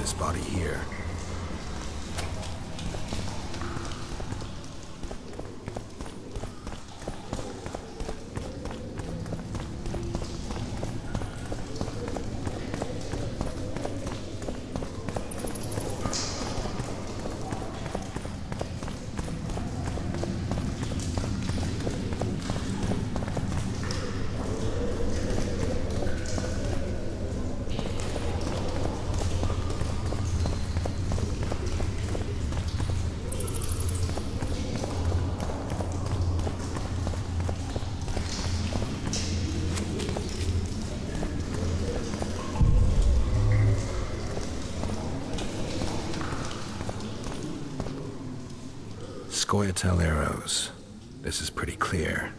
this body here. Scoia'tael arrows. This is pretty clear.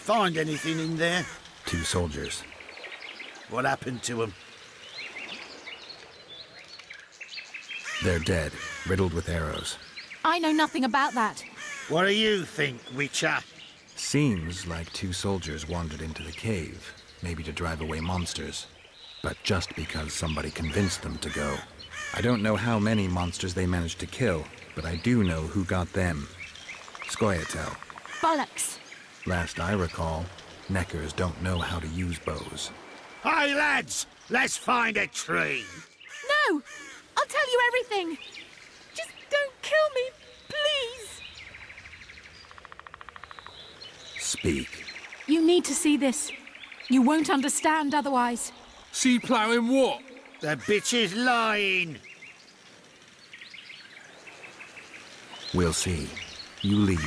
Find anything in there? 2 soldiers. What happened to them? They're dead, riddled with arrows. I know nothing about that. What do you think, Witcher? Seems like 2 soldiers wandered into the cave, maybe to drive away monsters. But just because somebody convinced them to go. I don't know how many monsters they managed to kill, but I do know who got them. Scoia'tael. Bollocks! Last I recall, Neckers don't know how to use bows. Hey, lads! Let's find a tree! No! I'll tell you everything! Just don't kill me, please! Speak. You need to see this. You won't understand otherwise. See ploughing what? The bitch is lying! We'll see. You lead.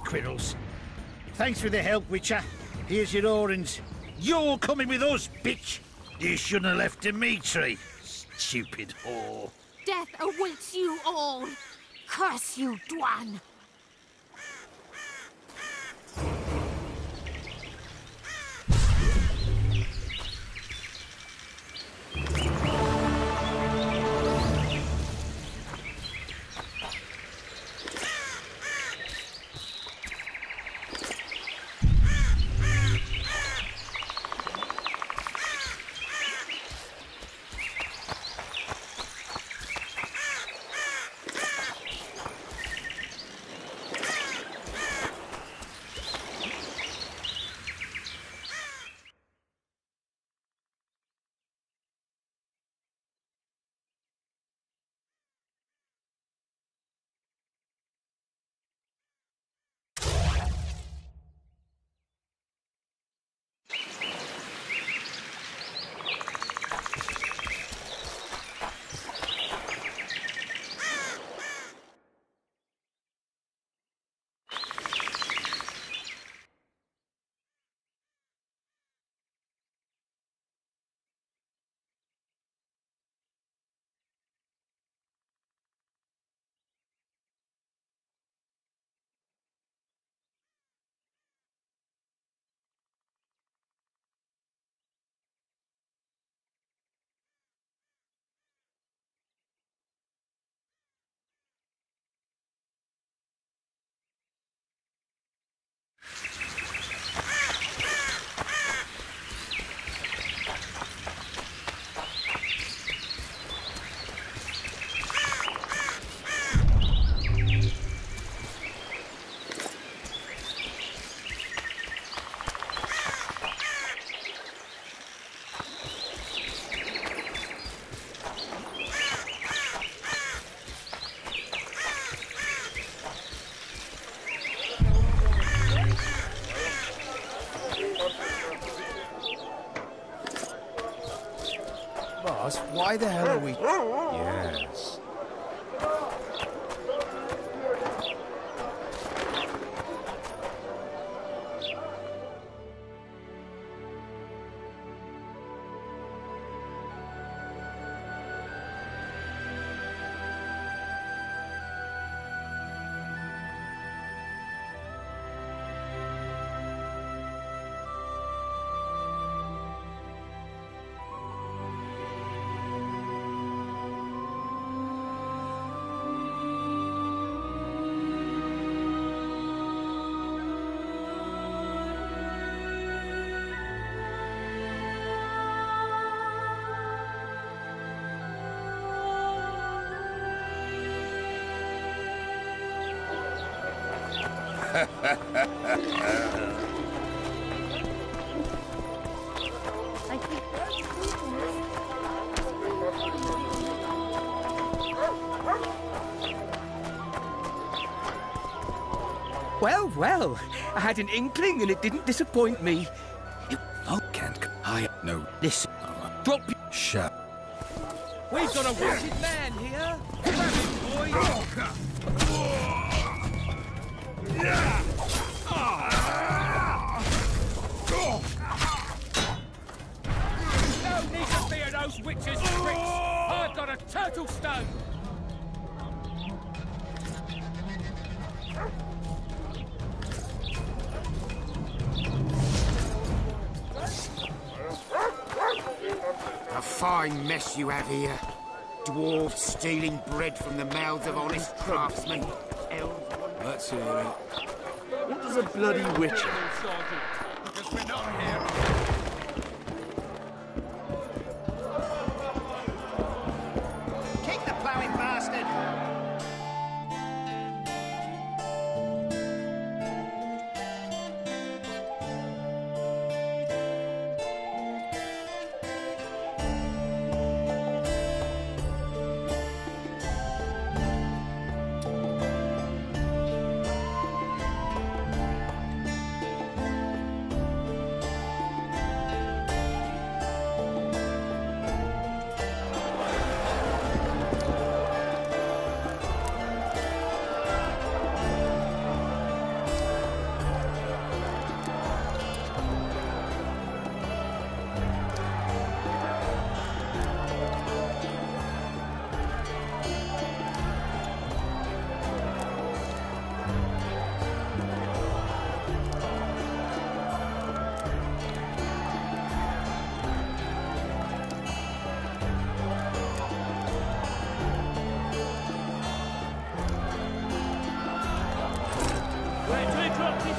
squirrels. Thanks for the help, Witcher. Here's your orange. You're coming with us, bitch! You shouldn't have left Dimitri. Stupid whore. Death awaits you all. Curse you, Dwan. Boss, why the hell are we... Yes. Well, well, I had an inkling and it didn't disappoint me. Can't. I know. Listen, drop you. Shut. We've got a wanted man here. Grab him, boy. No need to fear those witches' tricks. I've got a turtle stone. A fine mess you have here. Dwarves stealing bread from the mouths of honest craftsmen. Elves... Let's hear it. What does a bloody witch... Because we're not here. Kick the ploughing bastard!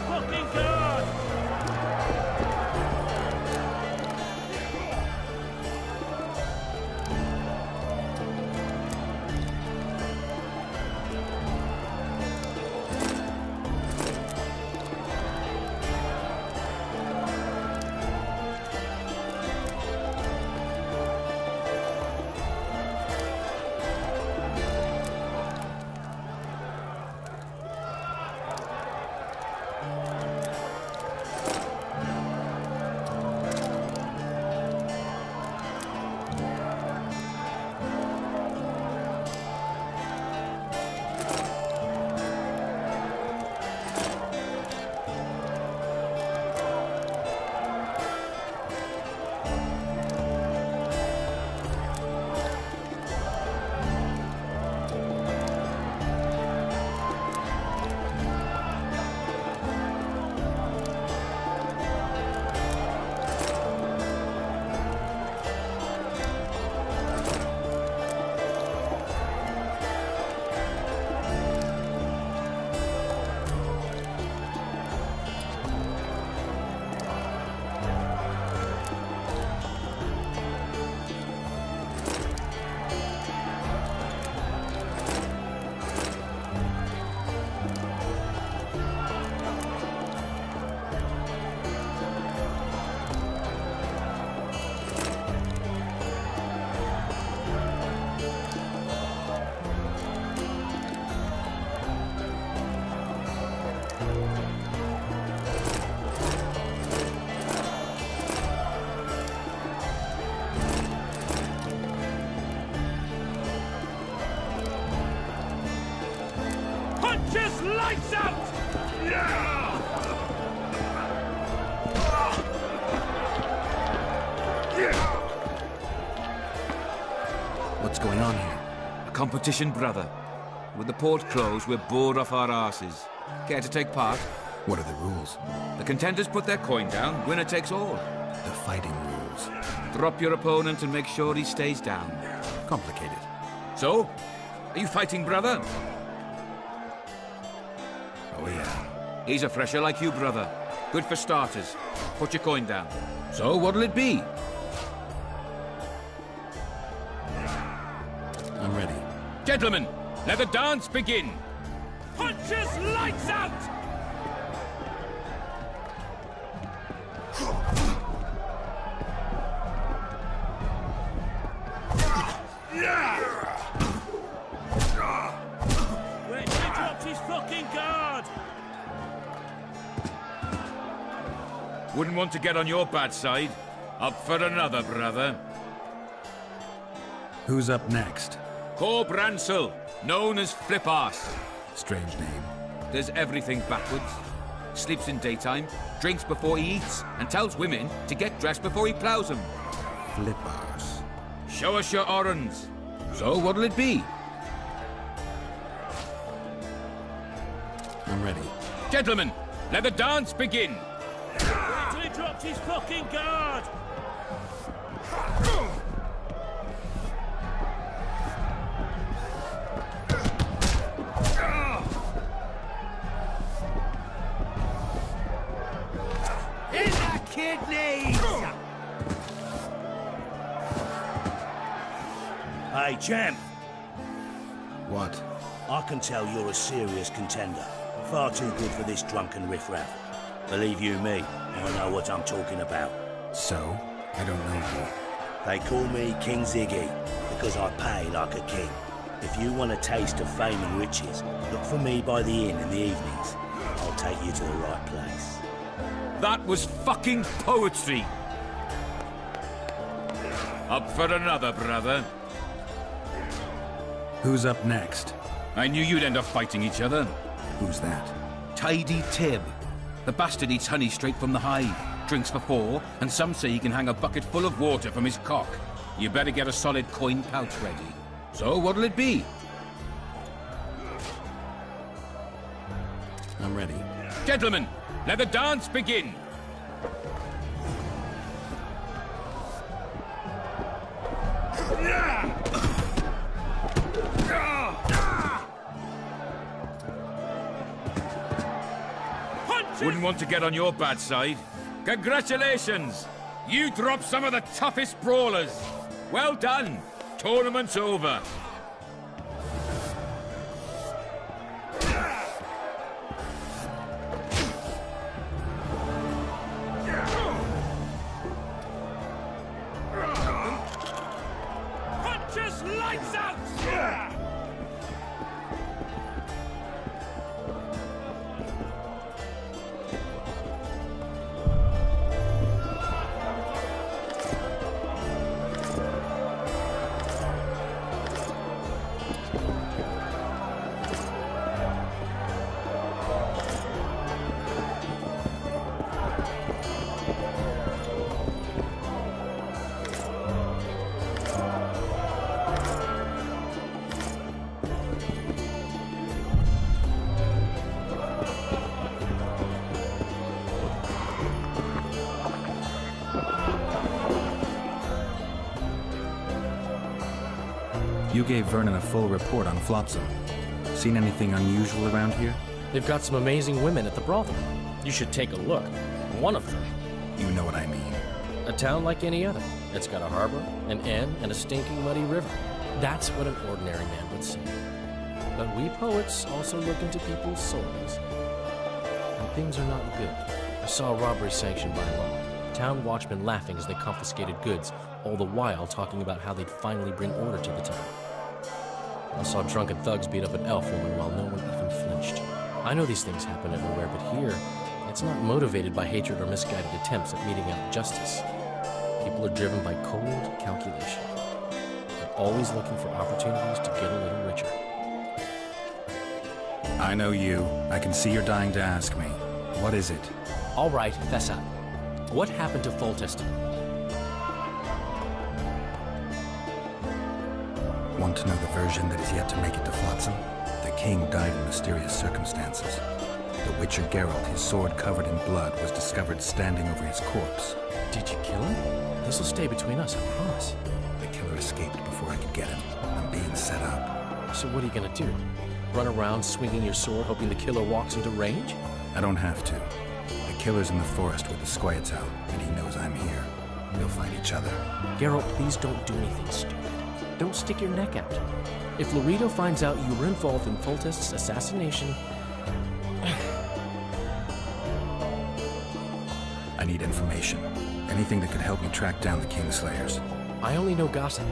fucking guard! Just lights out! What's going on here? A competition, brother. With the port closed, we're bored off our arses. Care to take part? What are the rules? The contenders put their coin down, winner takes all. The fighting rules. Drop your opponent and make sure he stays down. Complicated. So? Are you fighting, brother? Oh, yeah. He's a fresher like you, brother. Good for starters. Put your coin down. So, what'll it be? I'm ready. Gentlemen, let the dance begin! Punches lights out! Where he dropped his fucking guard! Wouldn't want to get on your bad side. Up for another, brother. Who's up next? Corb Ransel, known as Flip-Arse. Strange name. Does everything backwards. Sleeps in daytime, drinks before he eats, and tells women to get dressed before he plows them. Flip-Arse. Show us your orans. So what'll it be? I'm ready. Gentlemen, let the dance begin. Wait till he drops his fucking guard! In the kidneys! Hey, champ. What? I can tell you're a serious contender. Far too good for this drunken riffraff. Believe you me, I know what I'm talking about. So? I don't know you. They call me King Ziggy, because I pay like a king. If you want a taste of fame and riches, look for me by the inn in the evenings. I'll take you to the right place. That was fucking poetry. Up for another, brother. Who's up next? I knew you'd end up fighting each other. Who's that? Tidy Tib. The bastard eats honey straight from the hive, drinks for 4, and some say he can hang a bucket full of water from his cock. You better get a solid coin pouch ready. So what'll it be? I'm ready. Gentlemen, let the dance begin. Wouldn't want to get on your bad side. Congratulations! You dropped some of the toughest brawlers. Well done. Tournament's over. Punches lights out! You gave Vernon a full report on Flotsam. Seen anything unusual around here? They've got some amazing women at the brothel. You should take a look. One of them. You know what I mean. A town like any other. It's got a harbor, an inn, and a stinking muddy river. That's what an ordinary man would say. But we poets also look into people's souls. And things are not good. I saw a robbery sanctioned by law. Town watchmen laughing as they confiscated goods, all the while talking about how they'd finally bring order to the town. I saw drunken thugs beat up an elf woman while no one even flinched. I know these things happen everywhere, but here, it's not motivated by hatred or misguided attempts at meting out justice. People are driven by cold calculation. They're always looking for opportunities to get a little richer. I know you. I can see you're dying to ask me. What is it? All right, fess up. What happened to Foltest? Want to know the version that is yet to make it to Flotsam? The king died in mysterious circumstances. The Witcher Geralt, his sword covered in blood, was discovered standing over his corpse. Did you kill him? This'll stay between us, I promise. The killer escaped before I could get him. I'm being set up. So what are you gonna do? Run around swinging your sword hoping the killer walks into range? I don't have to. The killer's in the forest with the Squayatel, and he knows I'm here. We'll find each other. Geralt, please don't do anything stupid. Don't stick your neck out. If Laredo finds out you were involved in Foltest's assassination... I need information. Anything that could help me track down the Kingslayers. I only know gossip.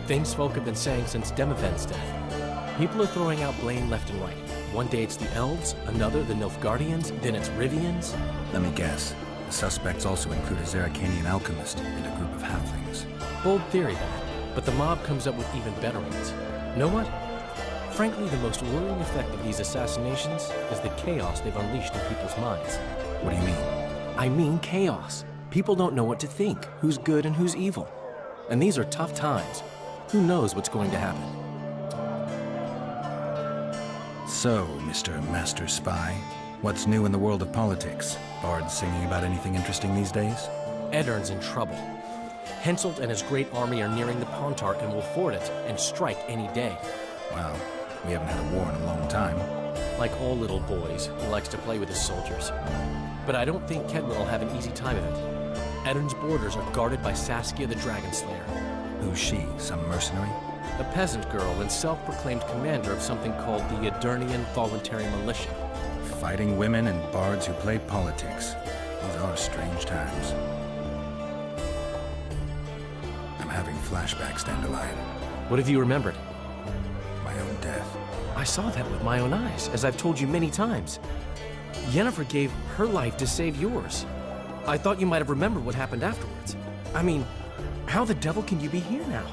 Things folk have been saying since Demiven's death. People are throwing out blame left and right. One day it's the Elves, another the Nilfgaardians, then it's Rivians. Let me guess. The suspects also include a Zerrikanian alchemist and a group of halflings. Bold theory, that. But the mob comes up with even better ones. Know what? Frankly, the most worrying effect of these assassinations is the chaos they've unleashed in people's minds. What do you mean? I mean chaos. People don't know what to think, who's good and who's evil. And these are tough times. Who knows what's going to happen? So, Mr. Master Spy, what's new in the world of politics? Bards singing about anything interesting these days? Eddern's in trouble. Henselt and his great army are nearing the Pontar and will ford it and strike any day. Well, we haven't had a war in a long time. Like all little boys, he likes to play with his soldiers. But I don't think Kedwin will have an easy time of it. Eddern's borders are guarded by Saskia the Dragon Slayer. Who's she? Some mercenary? A peasant girl and self-proclaimed commander of something called the Edirnian Voluntary Militia. Fighting women and bards who play politics. These are strange times. I'm having flashbacks, Dandelion. What have you remembered? My own death. I saw that with my own eyes, as I've told you many times. Yennefer gave her life to save yours. I thought you might have remembered what happened afterwards. I mean, how the devil can you be here now?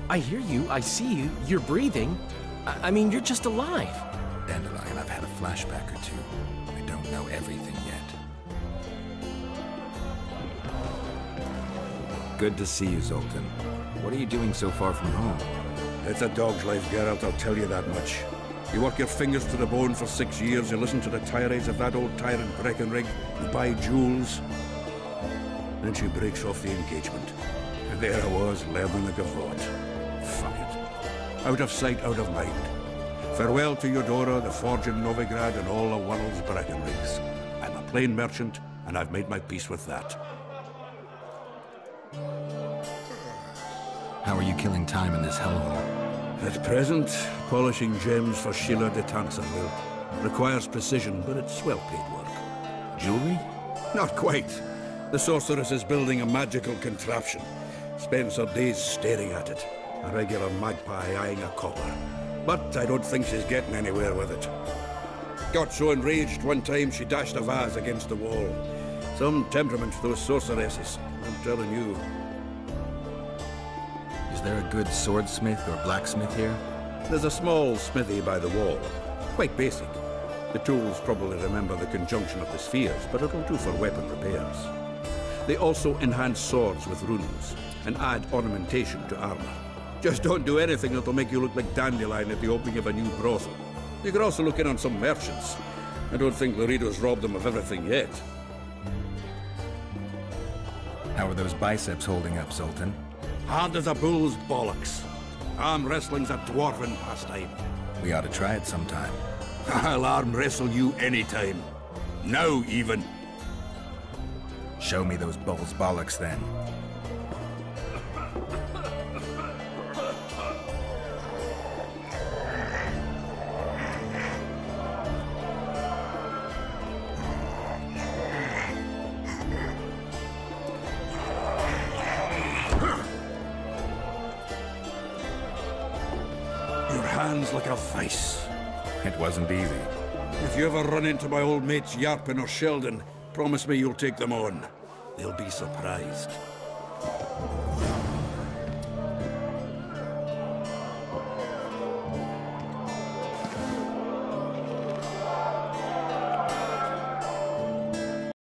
I hear you, I see you, you're breathing. I mean, you're just alive. Dandelion, I've had a flashback or two. I don't know everything yet. Good to see you, Zoltan. What are you doing so far from home? It's a dog's life, Geralt, I'll tell you that much. You work your fingers to the bone for 6 years, you listen to the tirades of that old tyrant Breckenrig, you buy jewels. Then she breaks off the engagement. And there I was, learning the gavotte. Fuck it. Out of sight, out of mind. Farewell to Eudora, the forge in Novigrad, and all the world's Breckenrigs. I'm a plain merchant, and I've made my peace with that. How are you killing time in this hellhole? At present, polishing gems for Sheila de Tanserville. Requires precision, but it's well-paid work. Jewelry? Not quite. The sorceress is building a magical contraption. Spends her days staring at it. A regular magpie eyeing a copper. But I don't think she's getting anywhere with it. Got so enraged one time she dashed a vase against the wall. Some temperament, those sorceresses. I'm telling you. Is there a good swordsmith or blacksmith here? There's a small smithy by the wall. Quite basic. The tools probably remember the conjunction of the spheres, but it'll do for weapon repairs. They also enhance swords with runes, and add ornamentation to armor. Just don't do anything that'll make you look like Dandelion at the opening of a new brothel. You could also look in on some merchants. I don't think Laredo's robbed them of everything yet. How are those biceps holding up, Sultan? Hard as a bull's bollocks. Arm wrestling's a dwarven pastime. We ought to try it sometime. I'll arm wrestle you anytime. Now, even. Show me those bull's bollocks, then. Your hand's like a vice. It wasn't easy. If you ever run into my old mates Yarpin or Sheldon, promise me you'll take them on. They'll be surprised.